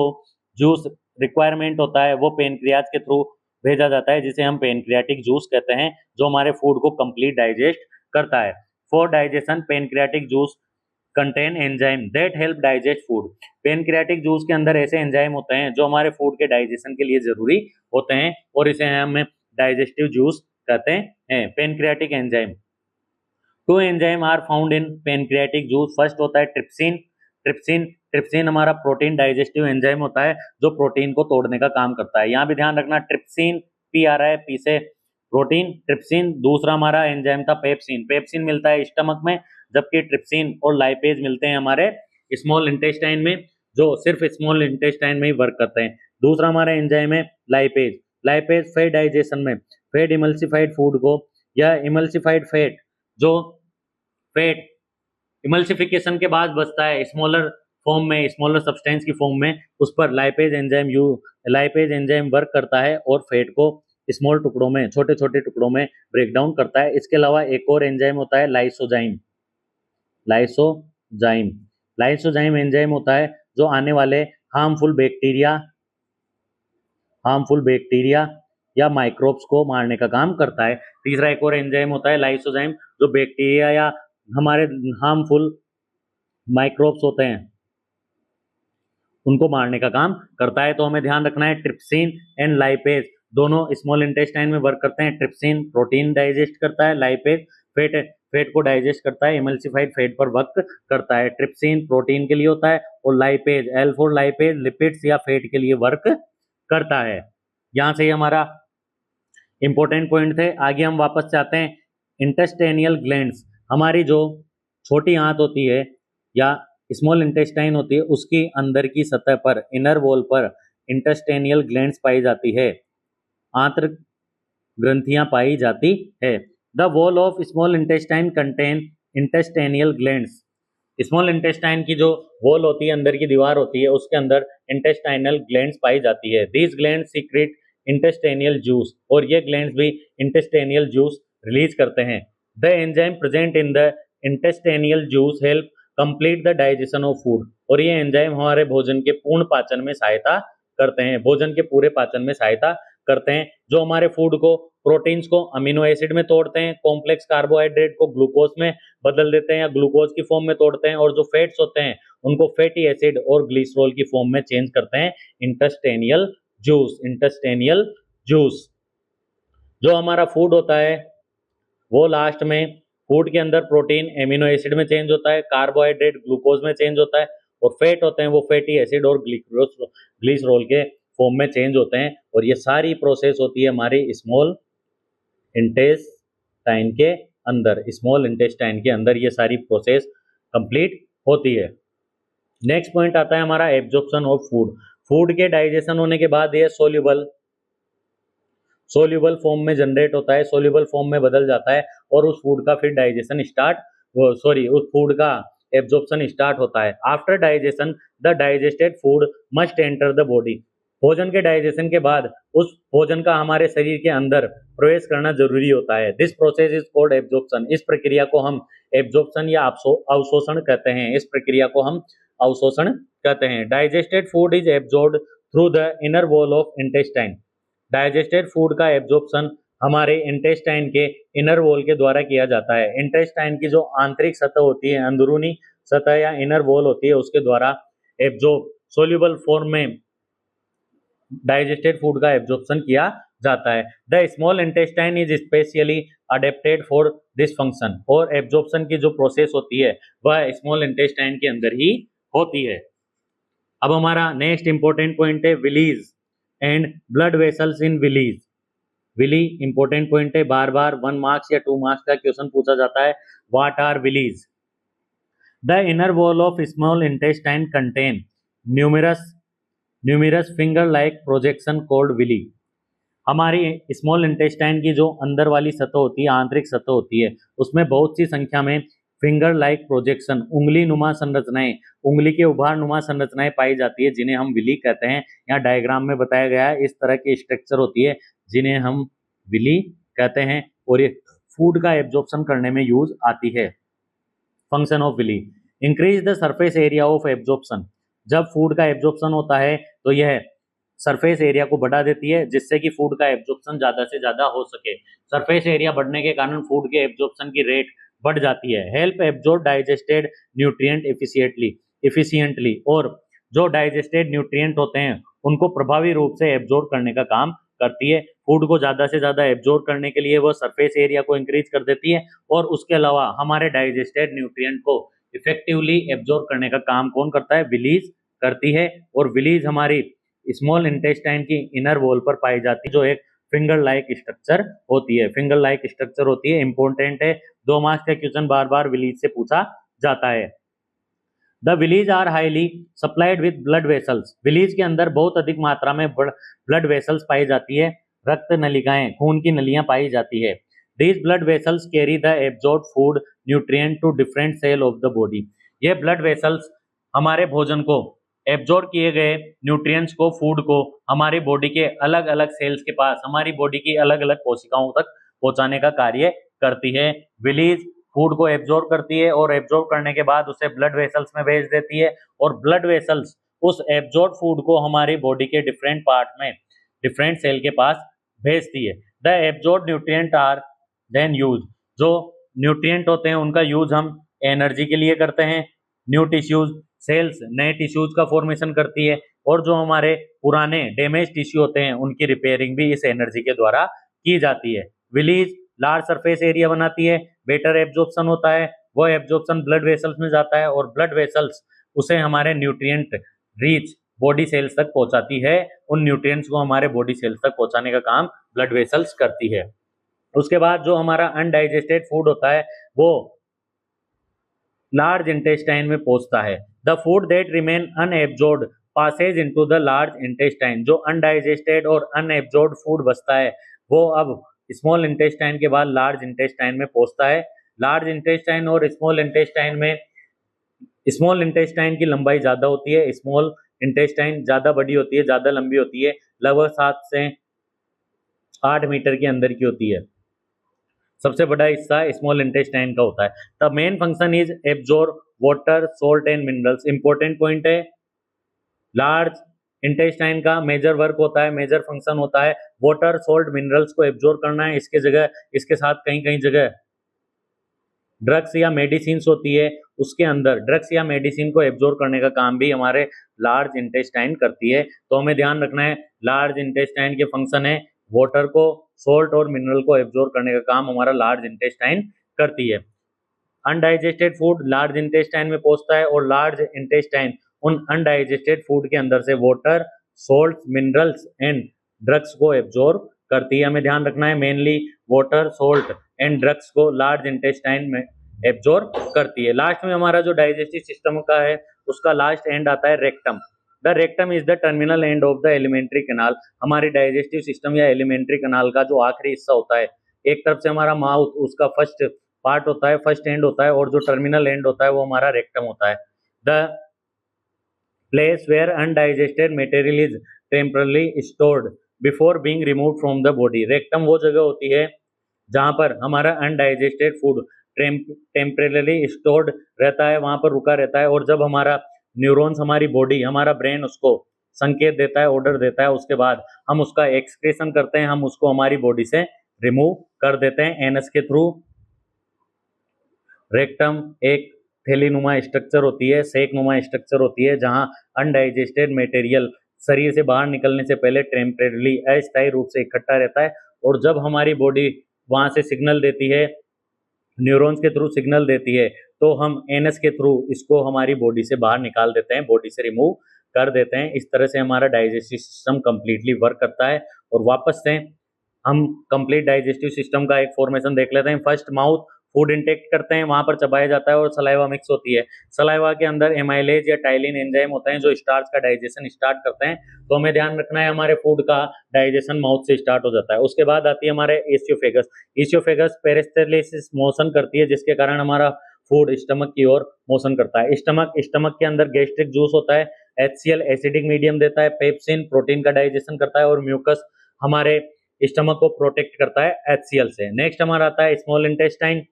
जूस रिक्वायरमेंट होता है वो पेनक्रियाज के थ्रू भेजा जाता है, जिसे हम पेनक्रियाटिक जूस कहते हैं, जो हमारे फूड को कंप्लीट डाइजेस्ट करता है। For digestion pancreatic juice contain enzyme that help digest food. Pancreatic juice के अंदर ऐसे एंजाइम होते हैं जो हमारे फूड के डाइजेशन के लिए जरूरी होते हैं, और इसे हम डाइजेस्टिव जूस कहते हैं। Pancreatic enzyme, 2 enzyme are found in pancreatic juice. First होता है ट्रिप्सिन हमारा प्रोटीन डाइजेस्टिव एंजाइम होता है जो प्रोटीन को तोड़ने का काम करता है। यहाँ भी ध्यान रखना, ट्रिप्सिन पी आ रहा है, पी से प्रोटीन, ट्रिप्सिन। दूसरा हमारा एंजाइम था पेप्सिन मिलता है स्टमक में, जबकि ट्रिप्सिन और लाइपेज मिलते हैं हमारे स्मॉल इंटेस्टाइन में, जो सिर्फ स्मॉल इंटेस्टाइन में ही वर्क करते हैं। दूसरा हमारा एंजाइम है लाइपेज फैट डाइजेशन में, फैट इमल्सिफाइड फूड को या इमल्सिफाइड फैट, जो फैट इमल्सिफिकेशन के बाद बचता है स्मॉलर सब्सटेंस की फॉर्म में, उस पर लाइपेज एंजाइम वर्क करता है और फैट को स्मॉल टुकड़ों में, छोटे छोटे टुकड़ों में ब्रेक डाउन करता है। इसके अलावा एक और एंजाइम होता है लाइसोजाइम एंजाइम होता है जो आने वाले हार्मफुल बैक्टीरिया या माइक्रोब्स को मारने का काम करता है। तीसरा एक और एंजाइम होता है लाइसोजाइम, जो बैक्टीरिया या हमारे हार्मफुल माइक्रोब्स होते हैं उनको मारने का काम करता है। तो हमें ध्यान रखना है, ट्रिप्सिन एंड लाइपेज दोनों स्मॉल इंटेस्टाइन में वर्क करते हैं। ट्रिप्सिन प्रोटीन डाइजेस्ट करता है, लाइपेज फैट को डाइजेस्ट करता है, इमल्सिफाइड फैट पर वर्क करता है। ट्रिप्सिन प्रोटीन के लिए होता है और लाइपेज L4 लाइपेज लिपिड्स या फैट के लिए वर्क करता है। यहाँ से हमारा इंपॉर्टेंट पॉइंट थे। आगे हम वापस जाते हैं। इंटेस्टेनियल ग्लैंड्स, हमारी जो छोटी आंत होती है या स्मॉल इंटेस्टाइन होती है, उसकी अंदर की सतह पर, इनर वॉल पर इंटेस्टेनियल ग्लैंड्स पाई जाती है, आंतरिक ग्रंथियां पाई जाती है। The wall of small intestine contain intestinal glands. Small intestine की जो वॉल होती है, अंदर की दीवार होती है, उसके अंदर इंटेस्टाइनल ग्लैंड्स पाई जाती है। These glands secrete intestinal juice, और ये ग्लैंड्स भी इंटेस्टेनियल जूस रिलीज करते हैं। The enzyme present in the intestinal juice help complete the digestion of food, और ये एंजाइम हमारे भोजन के पूर्ण पाचन में सहायता करते हैं, भोजन के पूरे पाचन में सहायता करते हैं, जो हमारे फूड को, प्रोटीन्स को अमीनो एसिड में तोड़ते हैं, कॉम्प्लेक्स कार्बोहाइड्रेट को ग्लूकोज में बदल देते हैं या ग्लूकोज की फॉर्म में तोड़ते हैं, और जो फैट्स होते हैं उनको फैटी एसिड और ग्लिसरॉल की फॉर्म में चेंज करते हैं। इंटेस्टेनियल जूस जो हमारा फूड होता है वो लास्ट में फूड के अंदर प्रोटीन एमिनो एसिड में चेंज होता है, कार्बोहाइड्रेट ग्लूकोज में चेंज होता है, और फैट होते हैं वो फैटी एसिड और ग्लिसरॉल के फॉर्म में चेंज होते हैं। और ये सारी प्रोसेस होती है हमारी स्मॉल इंटेस्टाइन के अंदर, स्मॉल इंटेस्टाइन के अंदर ये सारी प्रोसेस कंप्लीट होती है। नेक्स्ट पॉइंट आता है हमारा एब्जॉर्प्शन ऑफ फूड। फूड के डाइजेशन होने के बाद ये सोल्यूबल फॉर्म में जनरेट होता है, सोल्यूबल फॉर्म में बदल जाता है, और उस फूड का फिर डाइजेशन उस फूड का एब्जॉर्प्शन स्टार्ट होता है। After digestion the digested food must enter the body. भोजन के डाइजेशन के बाद उस भोजन का हमारे शरीर के अंदर प्रवेश करना जरूरी होता है। This process is called absorption. इस प्रक्रिया को हम एब्जॉर्प्शन या अवशोषण कहते हैं। इस प्रक्रिया को हम अवशोषण कहते हैं। Digested food is absorbed through the inner wall of intestine. Digested food का एब्जॉर्प्शन हमारे इंटेस्टाइन के इनर वॉल के द्वारा किया जाता है। इंटेस्टाइन की जो आंतरिक सतह होती है, अंदरूनी सतह या इनर वॉल होती है, उसके द्वारा एब्जॉर्ब सोल्यूबल फॉर्म में डाइजेस्टेड फूड का एब्जॉर्प्शन किया जाता है। The small intestine is specially adapted for this function. और एब्जॉर्प्शन की जो प्रोसेस होती है वह स्मॉल इंटेस्टाइन के अंदर ही होती है। अब हमारा नेक्स्ट इंपॉर्टेंट पॉइंट है villi and blood vessels in villi. Villi important point है, बार बार 1 मार्क्स या 2 मार्क्स का क्वेश्चन पूछा जाता है। What are villi? The inner wall of small intestine contain numerous finger like projection called villi. हमारी small intestine की जो अंदर वाली सतह होती है, आंतरिक सतह होती है, उसमें बहुत सी संख्या में फिंगर लाइक प्रोजेक्शन, उंगली नुमा संरचनाएं, उंगली के उभार नुमा संरचनाएं पाई जाती है, जिन्हें हम विली कहते हैं। यहाँ डायग्राम में बताया गया है इस तरह की स्ट्रक्चर होती है जिन्हें हम विली कहते हैं, और ये फूड का एब्जॉर्प्शन करने में यूज आती है। Function of villi increase the surface area of absorption. जब फूड का एब्जॉर्प्शन होता है तो यह सरफेस एरिया को बढ़ा देती है, जिससे कि फूड का एब्जॉर्प्शन ज़्यादा से ज़्यादा हो सके। सरफेस एरिया बढ़ने के कारण फूड के एब्जॉर्प्शन की रेट बढ़ जाती है। Help absorb digested nutrient efficiently, और जो डाइजेस्टेड न्यूट्रिएंट होते हैं उनको प्रभावी रूप से एब्जॉर्ब करने का काम करती है। फूड को ज़्यादा से ज़्यादा एब्जॉर्ब करने के लिए वो सरफेस एरिया को इंक्रीज कर देती है, और उसके अलावा हमारे डाइजेस्टेड न्यूट्रिएंट को इफेक्टिवली एब्जॉर्ब करने का काम कौन करता है? विलीज करती है। और विलीज हमारी स्मॉल इंटेस्टाइन की इनर वॉल पर पाई जाती है, जो एक फिंगर लाइक स्ट्रक्चर होती है। फिंगर लाइक स्ट्रक्चर होती है, इंपॉर्टेंट है, 2 मार्क्स का क्वेश्चन बार बार विलीज से पूछा जाता है। The villi are highly supplied with blood vessels. Villi के अंदर बहुत अधिक मात्रा में ब्लड वेसल्स पाई जाती है, रक्त नलिकाएं, खून की नलियां पाई जाती है। These blood vessels carry the absorb food nutrient to different cell of the body. ये ब्लड वेसल्स हमारे भोजन को, एब्जॉर्ब किए गए न्यूट्रिएंट्स को, फूड को हमारी बॉडी के अलग अलग सेल्स के पास, हमारी बॉडी की अलग अलग कोशिकाओं तक पहुंचाने का कार्य करती है। विलीज फूड को एब्जॉर्ब करती है और एब्जॉर्ब करने के बाद उसे ब्लड वेसल्स में भेज देती है, और ब्लड वेसल्स उस एब्जॉर्ब फूड को हमारी बॉडी के डिफरेंट पार्ट में, डिफरेंट सेल के पास भेजती है। The absorb nutrient are then use. जो न्यूट्रिएंट होते हैं उनका यूज हम एनर्जी के लिए करते हैं। न्यू टिश्यूज, सेल्स नए टिश्यूज का फॉर्मेशन करती है, और जो हमारे पुराने डैमेज टिश्यू होते हैं उनकी रिपेयरिंग भी इस एनर्जी के द्वारा की जाती है। विलीज लार्ज सरफेस एरिया बनाती है, बेटर एब्जॉर्प्शन होता है, वो एब्जॉर्प्शन ब्लड वेसल्स में जाता है, और ब्लड वेसल्स उसे हमारे न्यूट्रिएंट रीच बॉडी सेल्स तक पहुंचाती है। उन न्यूट्रिएंट्स को हमारे बॉडी सेल्स तक पहुंचाने का काम ब्लड वेसल्स करती है। उसके बाद जो हमारा अनडाइजेस्टेड फूड होता है वो लार्ज इंटेस्टाइन में पहुंचता है। The food that remain unabsorbed passes into the large intestine. जो अनडाइजेस्टेड और अनएब्जॉर्ब्ड फूड बचता है वो अब स्मॉल इंटेस्टाइन के बाद लार्ज इंटेस्टाइन में पहुंचता है। लार्ज इंटेस्टाइन और स्मॉल इंटेस्टाइन में, स्मॉल इंटेस्टाइन की लंबाई ज़्यादा होती है, स्मॉल इंटेस्टाइन ज़्यादा बड़ी होती है, ज़्यादा लंबी होती है, लगभग 7 से 8 मीटर के अंदर की होती है। सबसे बड़ा हिस्सा स्मॉल इंटेस्टाइन का होता है। The main function is absorb water, salt and minerals. Important point है, लार्ज इंटेस्टाइन का मेजर वर्क होता है, मेजर फंक्शन होता है वाटर, सॉल्ट, मिनरल्स को एब्जॉर्ब करना है। इसके जगह, इसके साथ कहीं कहीं जगह ड्रग्स या मेडिसिन होती है, उसके अंदर ड्रग्स या मेडिसिन को एब्जॉर्ब करने का काम भी हमारे लार्ज इंटेस्टाइन करती है। तो हमें ध्यान रखना है, लार्ज इंटेस्टाइन के फंक्शन है वाटर को, सॉल्ट और मिनरल को एब्जॉर्ब करने का काम हमारा लार्ज इंटेस्टाइन करती है। अनडाइजेस्टेड फूड लार्ज इंटेस्टाइन में पहुंचता है और लार्ज इंटेस्टाइन उन अनडाइजेस्टेड फूड के अंदर से water, salt, minerals and drugs को एब्जॉर्ब करती है। हमें ध्यान रखना है, mainly water, salt and drugs को लार्ज इंटेस्टाइन में एब्जॉर्ब करती है। लास्ट में हमारा जो डाइजेस्टिव सिस्टम का है उसका लास्ट एंड आता है rectum. The rectum is the terminal end of the alimentary canal. हमारी डाइजेस्टिव सिस्टम या एलिमेंट्री कैनाल का जो आखिरी हिस्सा होता है, एक तरफ से हमारा माउथ, उसका फर्स्ट पार्ट होता है, फर्स्ट एंड होता है, और जो टर्मिनल एंड होता है वो हमारा रेक्टम होता है। The place where undigested material is temporarily stored before being removed from the body. Rectum वो जगह होती है जहां पर हमारा अनडाइजेस्टेड फूड टेम्परली स्टोर्ड रहता है, वहां पर रुका रहता है, और जब हमारा न्यूरॉन्स, हमारी बॉडी, हमारा ब्रेन उसको संकेत देता है, ऑर्डर देता है, उसके बाद हम उसका एक्सक्रीशन करते हैं, हम उसको हमारी बॉडी से रिमूव कर देते हैं एनस के थ्रू। रेक्टम एक थैलीनुमा स्ट्रक्चर होती है, सेक नुमा स्ट्रक्चर होती है, जहां अनडाइजेस्टेड मटेरियल शरीर से बाहर निकलने से पहले टेम्परेली अस्थायी रूप से इकट्ठा रहता है, और जब हमारी बॉडी वहां से सिग्नल देती है, न्यूरॉन्स के थ्रू सिग्नल देती है, तो हम एनएस के थ्रू इसको हमारी बॉडी से बाहर निकाल देते हैं, बॉडी से रिमूव कर देते हैं। इस तरह से हमारा डाइजेस्टिव सिस्टम कंप्लीटली वर्क करता है। और वापस से हम कंप्लीट डाइजेस्टिव सिस्टम का एक फॉर्मेशन देख लेते हैं। फर्स्ट, माउथ फूड इंटेक करते हैं, वहां पर चबाया जाता है और सलाइवा मिक्स होती है। सलाइवा के अंदर एमाइलेज या टाइलिन एंजाइम होते हैं जो स्टार्च का डाइजेशन स्टार्ट करते हैं। तो हमें ध्यान रखना है, हमारे फूड का डाइजेशन माउथ से स्टार्ट हो जाता है। उसके बाद आती है हमारे एसियोफेगस। एसियोफेगस पेरिस्टाल्सिस मोशन करती है, जिसके कारण हमारा फूड स्टमक की ओर मोशन करता है। स्टमक के अंदर गैस्ट्रिक जूस होता है, HCl एसिडिक मीडियम देता है, पेप्सिन प्रोटीन का डाइजेशन करता है, और म्यूकस हमारे स्टमक को प्रोटेक्ट करता है HCl से। नेक्स्ट हमारा आता है स्मॉल इंटेस्टाइन।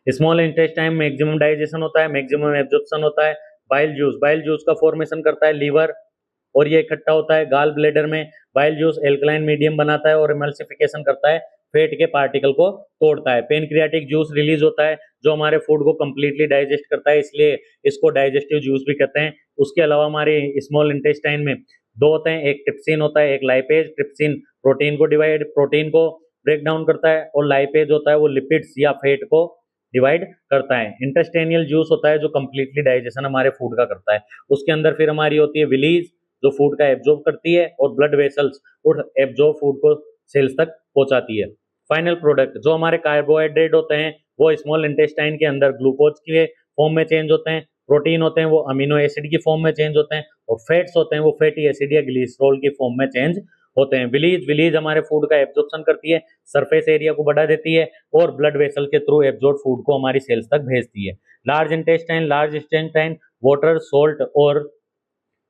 स्मॉल इंटेस्टाइन में मैक्सिमम डाइजेशन होता है, मैक्सिमम एब्जॉर्प्शन होता है। बाइल जूस का फॉर्मेशन करता है लीवर, और ये इकट्ठा होता है गाल ब्लेडर में। बाइल जूस एल्कलाइन मीडियम बनाता है और एमल्सिफिकेशन करता है, फैट के पार्टिकल को तोड़ता है। पेनक्रियाटिक जूस रिलीज होता है जो हमारे फूड को कंप्लीटली डाइजेस्ट करता है, इसलिए इसको डाइजेस्टिव जूस भी कहते हैं। उसके अलावा हमारे स्मॉल इंटेस्टाइन में दो होते हैं, एक ट्रिप्सिन होता है, एक लाइपेज। ट्रिप्सिन प्रोटीन को ब्रेक डाउन करता है, और लाइपेज होता है वो लिपिड्स या फैट को डिवाइड करता है। इंटेस्टाइनियल जूस होता है जो कंप्लीटली डाइजेशन हमारे फूड का करता है। उसके अंदर फिर हमारी होती है विलीज जो फूड का एब्जॉर्ब करती है, और ब्लड वेसल्स और एब्जॉर्ब फूड को सेल्स तक पहुंचाती है। फाइनल प्रोडक्ट जो हमारे कार्बोहाइड्रेट होते हैं वो स्मॉल इंटेस्टाइन के अंदर ग्लूकोज के फॉर्म में चेंज होते हैं, प्रोटीन होते हैं वो अमीनो एसिड की फॉर्म में चेंज होते हैं, और फैट्स होते हैं वो फैटी एसिड या ग्लिसरॉल की फॉर्म में चेंज होते हैं। विलीज हमारे फूड का एब्जॉर्प्शन करती है, सरफेस एरिया को बढ़ा देती है, और ब्लड वेसल के थ्रू एब्जॉर्ब फूड को हमारी सेल्स तक भेजती है। लार्ज इंटेस्टाइन वाटर, सॉल्ट और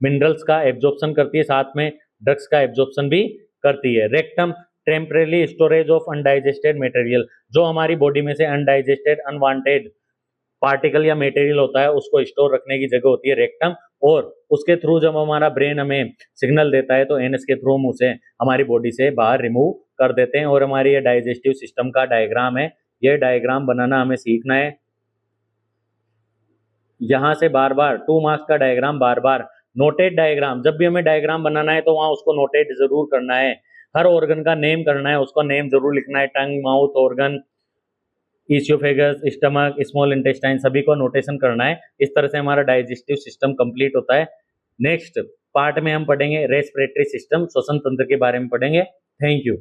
मिनरल्स का एब्जॉर्प्शन करती है, साथ में ड्रग्स का एब्जॉर्प्शन भी करती है। Rectum temporary storage of undigested material, जो हमारी बॉडी में से अनडाइजेस्टेड अनवांटेड पार्टिकल या मटेरियल होता है उसको स्टोर रखने की जगह होती है रेक्टम, और उसके थ्रू जब हमारा ब्रेन हमें सिग्नल देता है तो एनएस के थ्रू हम उसे हमारी बॉडी से बाहर रिमूव कर देते हैं। और हमारी ये डाइजेस्टिव सिस्टम का डायग्राम है, ये डायग्राम बनाना हमें सीखना है। यहाँ से बार बार 2 मार्क्स का डायग्राम, बार बार नोटेड डायग्राम, जब भी हमें डायग्राम बनाना है तो वहाँ उसको नोटेड जरूर करना है। हर ऑर्गन का नेम करना है, उसका नेम जरूर लिखना है, tongue, mouth organ, oesophagus, stomach, small intestine, सभी को नोटेशन करना है। इस तरह से हमारा डाइजेस्टिव सिस्टम कंप्लीट होता है। नेक्स्ट पार्ट में हम पढ़ेंगे रेस्पिरेटरी सिस्टम, श्वसन तंत्र के बारे में पढ़ेंगे। Thank you.